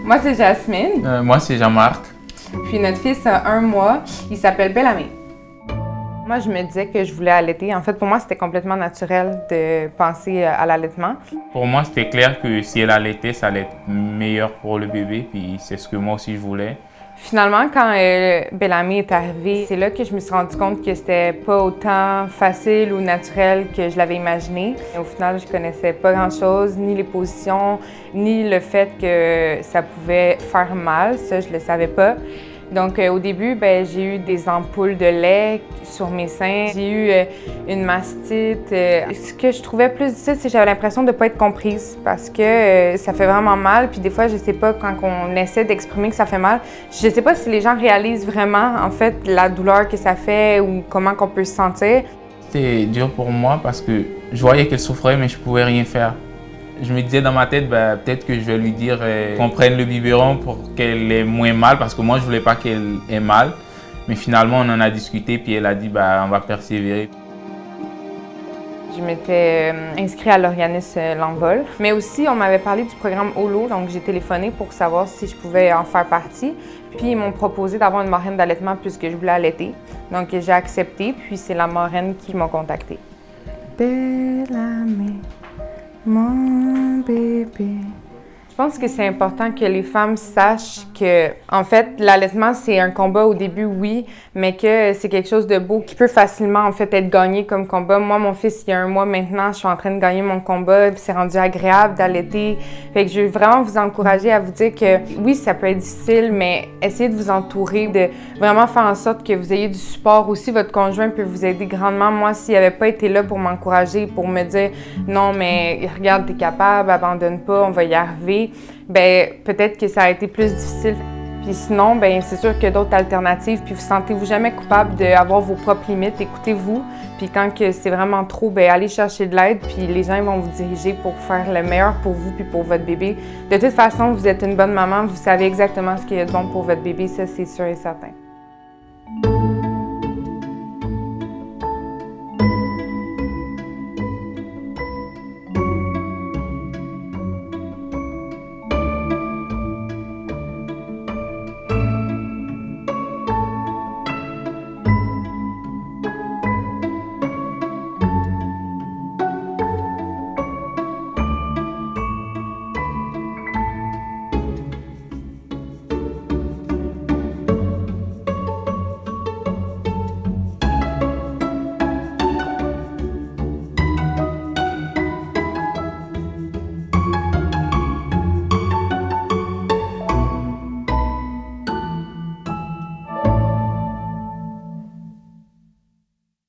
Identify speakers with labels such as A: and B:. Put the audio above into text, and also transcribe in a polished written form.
A: Moi, c'est Jasmine.
B: Moi, c'est Jean-Marc.
A: Puis notre fils a 1 mois. Il s'appelle Bellamé. Moi, je me disais que je voulais allaiter. En fait, pour moi, c'était complètement naturel de penser à l'allaitement.
B: Pour moi, c'était clair que si elle allaitait, ça allait être meilleur pour le bébé. Puis c'est ce que moi aussi je voulais.
A: Finalement, quand Bellamé est arrivé, c'est là que je me suis rendu compte que c'était pas autant facile ou naturel que je l'avais imaginé. Au final, je connaissais pas grand-chose, ni les positions, ni le fait que ça pouvait faire mal. Ça, je le savais pas. Donc, au début, j'ai eu des ampoules de lait sur mes seins. J'ai eu une mastite. Ce que je trouvais plus difficile, c'est que j'avais l'impression de ne pas être comprise parce que ça fait vraiment mal. Puis des fois, je sais pas, quand on essaie d'exprimer que ça fait mal, je sais pas si les gens réalisent vraiment, en fait, la douleur que ça fait ou comment qu'on peut se sentir.
B: C'était dur pour moi parce que je voyais qu'elle souffrait, mais je pouvais rien faire. Je me disais dans ma tête, peut-être que je vais lui dire qu'on prenne le biberon pour qu'elle ait moins mal, parce que moi, je voulais pas qu'elle ait mal. Mais finalement, on en a discuté, puis elle a dit, on va persévérer.
A: Je m'étais inscrite à l'organisme L'Envol, mais aussi on m'avait parlé du programme Holo, donc j'ai téléphoné pour savoir si je pouvais en faire partie. Puis ils m'ont proposé d'avoir une marraine d'allaitement puisque je voulais allaiter. Donc j'ai accepté, puis c'est la marraine qui m'a contactée. Bellamé, mon bébé. Je pense que c'est important que les femmes sachent que, en fait, l'allaitement, c'est un combat au début, oui, mais que c'est quelque chose de beau qui peut facilement, en fait, être gagné comme combat. Moi, mon fils, il y a 1 mois maintenant, je suis en train de gagner mon combat, puis c'est rendu agréable d'allaiter. Fait que je veux vraiment vous encourager à vous dire que, oui, ça peut être difficile, mais essayez de vous entourer, de vraiment faire en sorte que vous ayez du support. Aussi, votre conjoint peut vous aider grandement. Moi, s'il n'avait pas été là pour m'encourager, pour me dire « Non, mais regarde, t'es capable, abandonne pas, on va y arriver », peut-être que ça a été plus difficile. Puis sinon, c'est sûr qu'il y a d'autres alternatives. Puis vous sentez-vous jamais coupable d'avoir vos propres limites. Écoutez-vous. Puis quand que c'est vraiment trop, allez chercher de l'aide. Puis les gens vont vous diriger pour faire le meilleur pour vous puis pour votre bébé. De toute façon, vous êtes une bonne maman. Vous savez exactement ce qu'il y a de bon pour votre bébé. Ça, c'est sûr et certain.